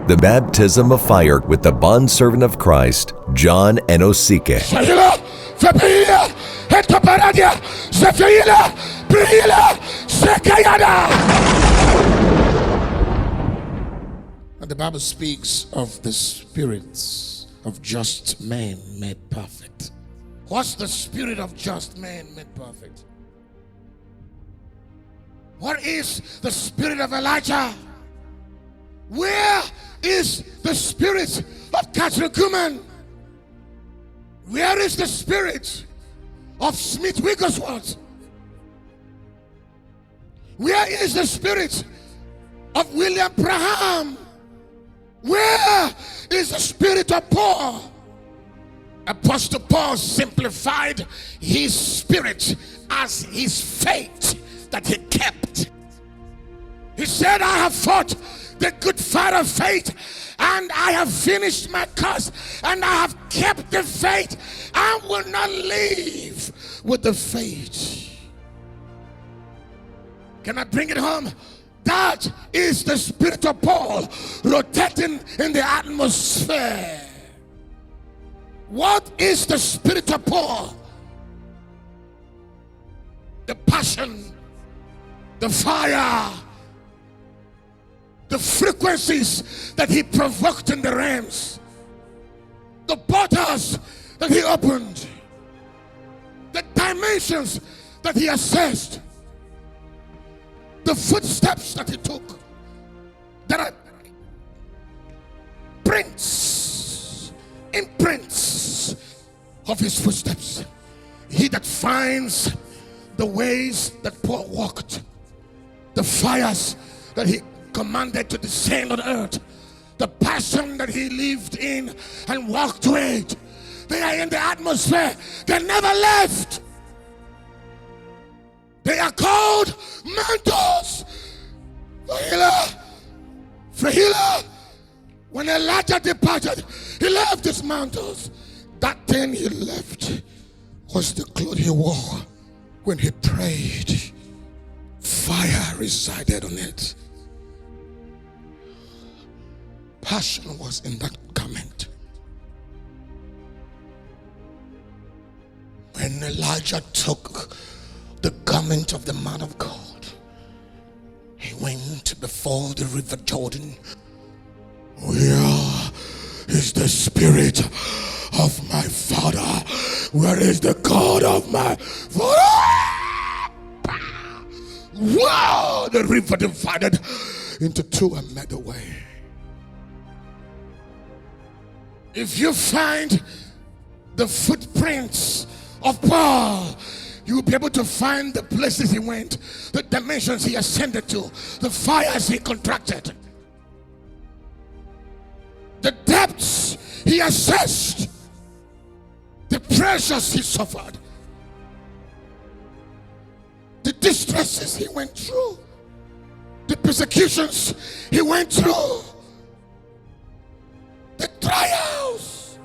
The baptism of fire with the bondservant of Christ, John Anosike. And the Bible speaks of the spirits of just men made perfect. What's the spirit of just men made perfect? What is the spirit of Elijah? Where is the spirit of Catholicumen? Where is the spirit of Smith Wigglesworth? Where is the spirit of William Branham? Where is the spirit of Paul? Apostle Paul simplified his spirit as his faith that he kept. He said, I have fought the good fight of faith, and I have finished my course, and I have kept the faith. I will not leave with the faith. Can I bring it home? That is the spirit of Paul rotating in the atmosphere. What is the spirit of Paul? The passion, the fire, the frequencies that he provoked in the realms, the portals that he opened, the dimensions that he assessed, the footsteps that he took. There are imprints of his footsteps. He that finds the ways that Paul walked, the fires that he commanded to descend on earth, the passion that he lived in and walked with, they are in the atmosphere. They never left. They are called mantles. Frahila, when Elijah departed, he left his mantles. That thing he left was the cloth he wore when he prayed. Fire resided on it. Passion was in that garment. When Elijah took the garment of the man of God, he went before the river Jordan. Where is the spirit of my father? Where is the God of my father? Wow! The river divided into two and made a way. If you find the footprints of Paul, you will be able to find the places he went, the dimensions he ascended to, the fires he contracted, the depths he assessed, the pressures he suffered, the distresses he went through, the persecutions he went through, the trials.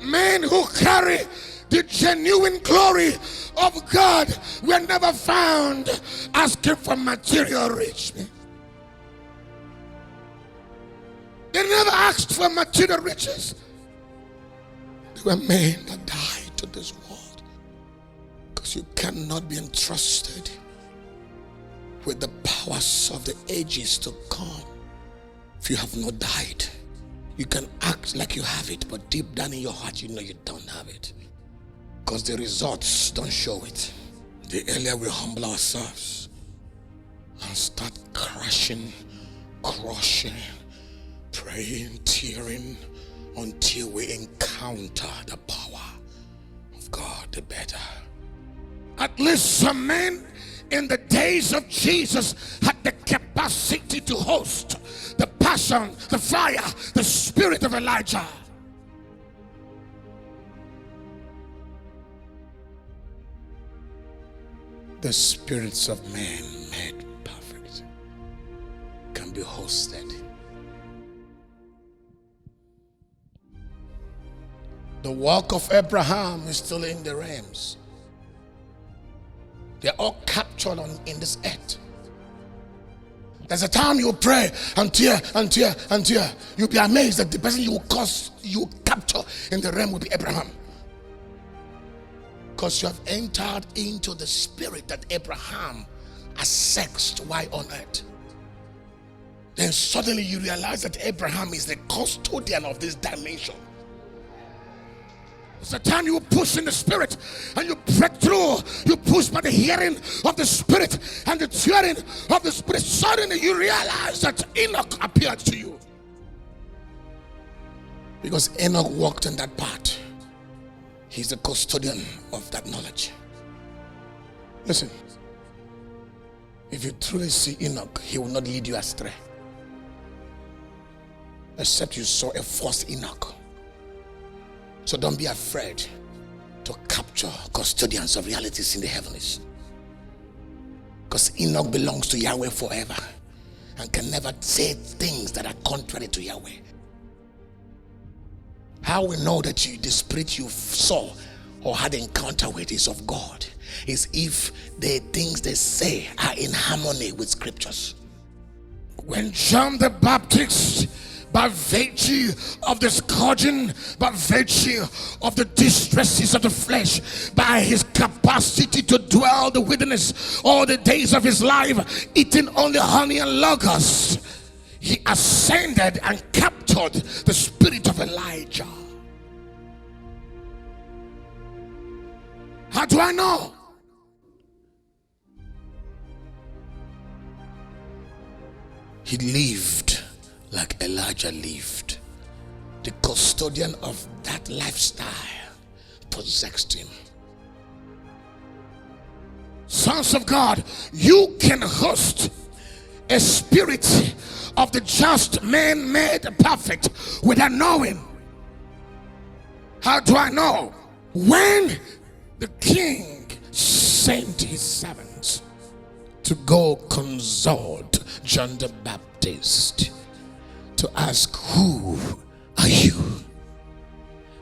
Men who carry the genuine glory of God were never found asking for material richness. They never asked for material riches. They were men that died to this world, because you cannot be entrusted with the powers of the ages to come if you have not died. You can act like you have it, but deep down in your heart you know you don't have it, because the results don't show it. The earlier we humble ourselves and start crushing, praying, tearing, until we encounter the power of God, the better. At least some men in the days of Jesus had the capacity to host the passion, the fire, the spirit of Elijah. The spirits of men made perfect can be hosted. The work of Abraham is still in the realms. They're all captured in this earth. There's a time you pray and tear. You'll be amazed that the person you capture in the realm will be Abraham. Because you have entered into the spirit that Abraham has sexed while on earth. Then suddenly you realize that Abraham is the custodian of this dimension. It's the time you push in the spirit and you break through. You push by the hearing of the spirit and the hearing of the spirit. Suddenly you realize that Enoch appeared to you. Because Enoch walked in that path. He's the custodian of that knowledge. Listen, if you truly see Enoch, he will not lead you astray. Except you saw a false Enoch. So don't be afraid to capture custodians of realities in the heavens. Because Enoch belongs to Yahweh forever and can never say things that are contrary to Yahweh. How we know that the spirit you saw or had encounter with is of God is if the things they say are in harmony with scriptures. When John the Baptist, by virtue of the scourging, by virtue of the distresses of the flesh, by his capacity to dwell the wilderness all the days of his life, eating only honey and locusts, he ascended and captured the spirit of Elijah. How do I know? He lived like Elijah lived. The custodian of that lifestyle possessed him. Sons of God, you can host a spirit of the just man made perfect without knowing. How do I know? When the king sent his servants to go consult John the Baptist to ask, who are you?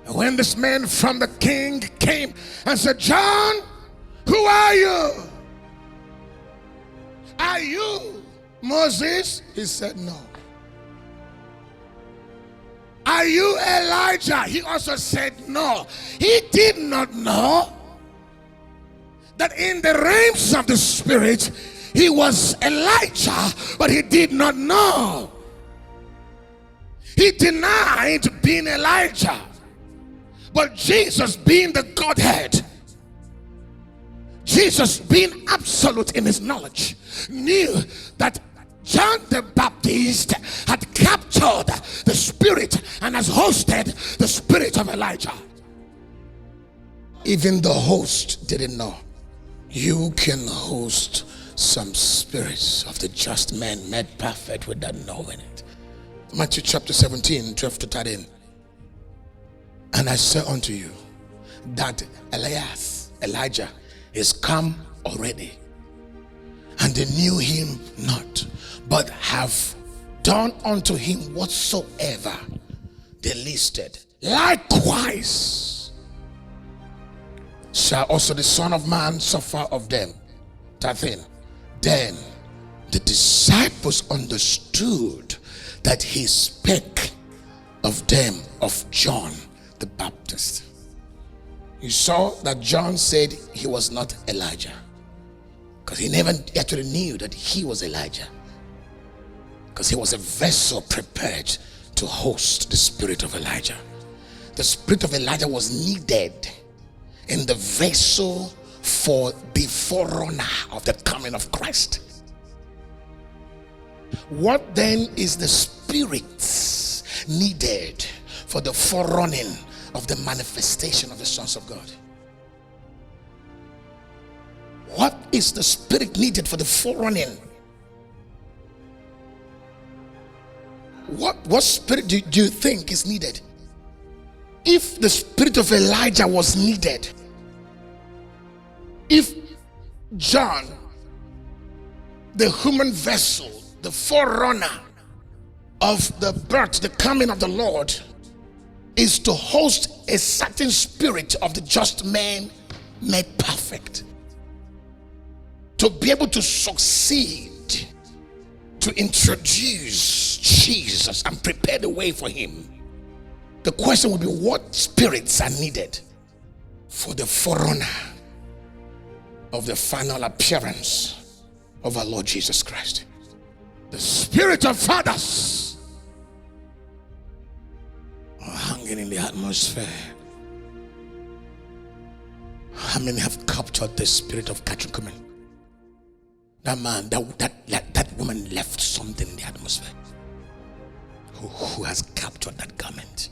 And when this man from the king came and said, John, who are you? Are you Moses? He said, no. Are you Elijah? He also said, no. He did not know that in the realms of the spirit he was Elijah, but he did not know. He denied being Elijah, but Jesus, being the Godhead, Jesus being absolute in his knowledge, knew that John the Baptist had captured the spirit and has hosted the spirit of Elijah. Even the host didn't know. You can host some spirits of the just man made perfect without knowing it. Matthew chapter 17, 12 to 13. And I say unto you that Elijah is come already, and they knew him not, but have done unto him whatsoever they listed. Likewise shall also the Son of Man suffer of them. 13. Then the disciples understood that he spake of them of John the Baptist. You saw that John said he was not Elijah, because he never actually knew that he was Elijah, because he was a vessel prepared to host the spirit of Elijah. The spirit of Elijah was needed in the vessel for the forerunner of the coming of Christ. What then is the spirit needed for the forerunning of the manifestation of the sons of God? What is the spirit needed for the forerunning? What spirit do you think is needed? If the spirit of Elijah was needed, if John, the human vessel, the forerunner of the birth, the coming of the Lord, is to host a certain spirit of the just man made perfect, to be able to succeed, to introduce Jesus and prepare the way for him, the question would be, what spirits are needed for the forerunner of the final appearance of our Lord Jesus Christ? The spirit of fathers are hanging in the atmosphere. How many have captured the spirit of Kachukumen? That man, that woman left something in the atmosphere. Who has captured that garment?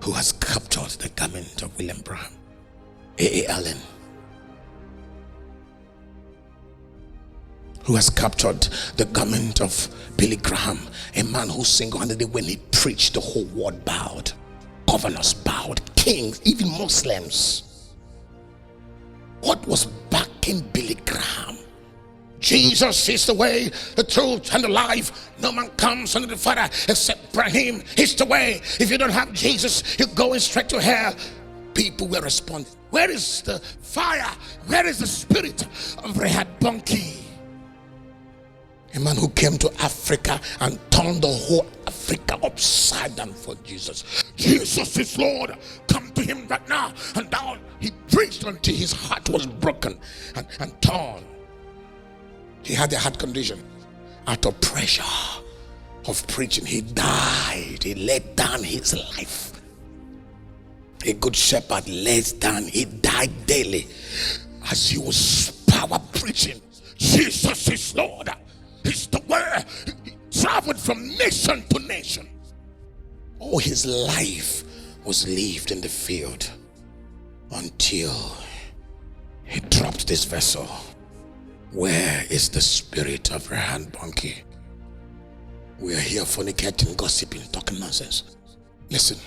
Who has captured the garment of William Branham, A.A. Allen? Who has captured the garment of Billy Graham, a man who single-handedly, when he preached, the whole world bowed, governors bowed, kings, even Muslims. What was backing Billy Graham? Jesus is the way, the truth, and the life. No man comes unto the Father except by him. He's the way. If you don't have Jesus, you're going straight to hell. People will respond. Where is the fire? Where is the spirit of Rehad Bunky? A man who came to Africa and turned the whole Africa upside down for Jesus. Jesus is Lord. Come to him right now. And down he preached until his heart was broken and torn. He had a heart condition. Out of pressure of preaching, he died. He laid down his life. A good shepherd lays down. He died daily as he was power preaching. Jesus is Lord. He's the way. He traveled from nation to nation. All his life was lived in the field until he dropped this vessel. Where is the spirit of Rehad Bunky? We are here fornicating, gossiping, talking nonsense. Listen,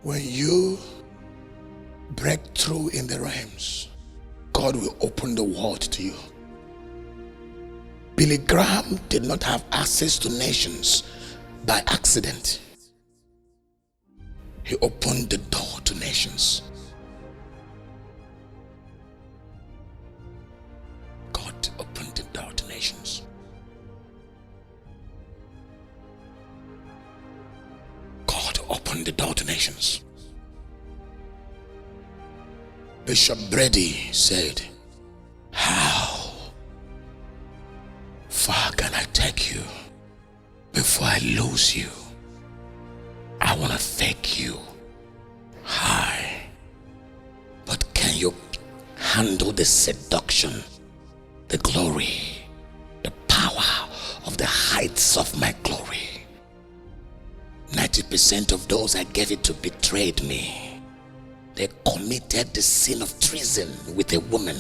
when you break through in the realms, God will open the world to you. Billy Graham did not have access to nations by accident. He opened the door to nations. God opened the door to nations. God opened the door to nations. Bishop Brady said, how far can I take you before I lose you? I want to take you high, but can you handle the seduction, the glory, the power of the heights of my glory? 90% of those I gave it to betrayed me. They committed the sin of treason with a woman.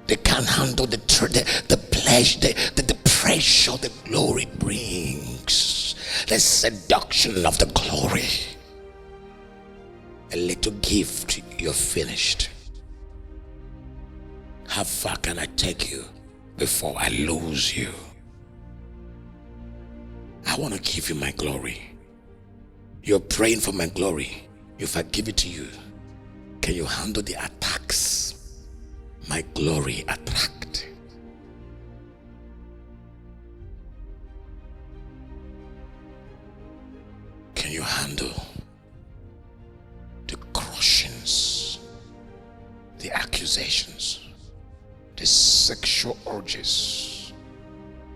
They can't handle the pleasure, the pressure the glory brings, the seduction of the glory. A little gift, you're finished. How far can I take you before I lose you? I want to give you my glory. You're praying for my glory. If I give it to you, can you handle the attacks my glory attract? Can you handle the crushings, the accusations, the sexual urges,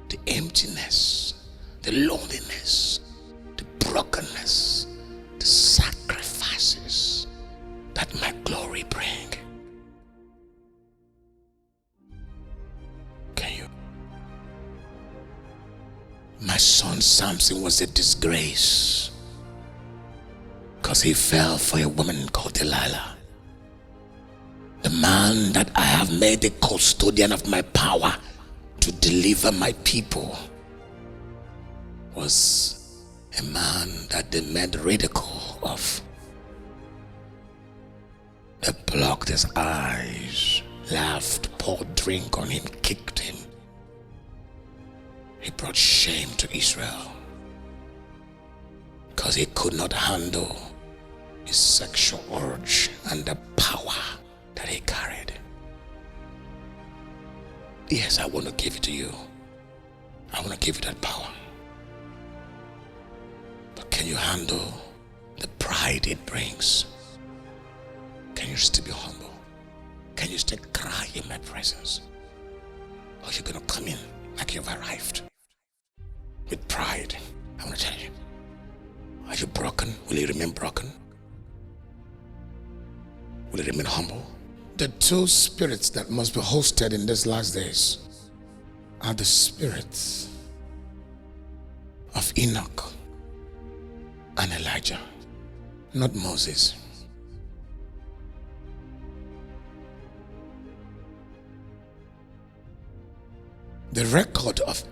the emptiness, the loneliness, the brokenness, the sacrifices that my glory bring? My son Samson was a disgrace because he fell for a woman called Delilah. The man that I have made the custodian of my power to deliver my people was a man that they made ridicule of. They blocked his eyes, laughed, poured drink on him, kicked him. He brought shame to Israel because he could not handle his sexual urge and the power Yes, I want to give it to you. I want to give you that power. But can you handle the pride it brings? Can you still be humble? Can you still cry in my presence? Or are you going to come in like you've arrived with pride? I want to tell you, are you broken? Will you remain broken? Will you remain humble? The two spirits that must be hosted in these last days are the spirits of Enoch and Elijah, not Moses. The record of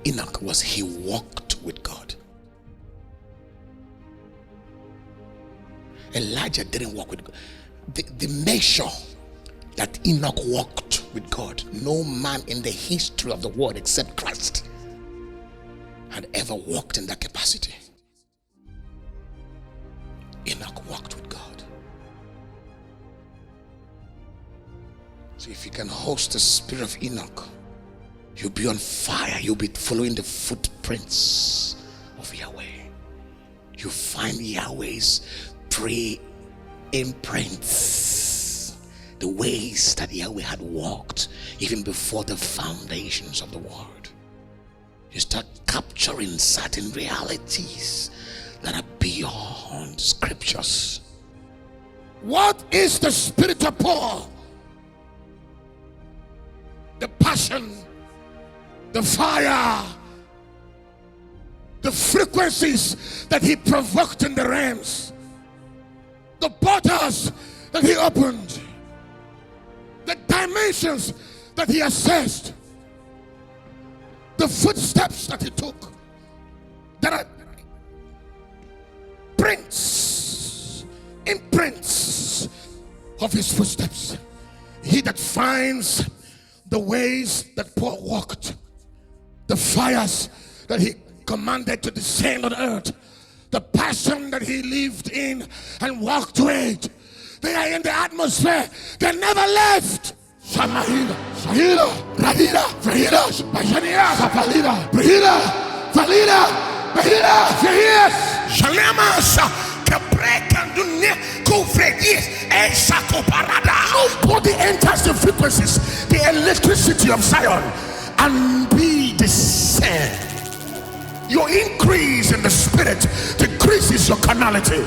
Enoch was he walked with God. Elijah didn't walk with God. The measure that Enoch walked with God, no man in the history of the world except Christ had ever walked in that capacity. Enoch walked with God. So if you can host the spirit of Enoch, you'll be on fire. You'll be following the footprints of Yahweh. You find Yahweh's pre-imprints, the ways that Yahweh had walked even before the foundations of the world. You start capturing certain realities that are beyond scriptures. What is the spirit of Paul? The passion, the fire, the frequencies that he provoked in the realms, the portals that he opened, the dimensions that he assessed, the footsteps that he took. There are imprints of his footsteps. He that finds the ways that Paul walked, the fires that he commanded to descend on earth, the passion that he lived in and walked with, they are in the atmosphere. They never left. Shamahila, Shahila, Rahila, Rahila, Bashania, Sapalida, Brahila, Valida, Bahila, Fahis, Shalamas, Caprecandune, Kufredis, and Sakoparada. Nobody enters the frequencies, the electricity of Zion, and be the same. Your increase in the spirit decreases your carnality.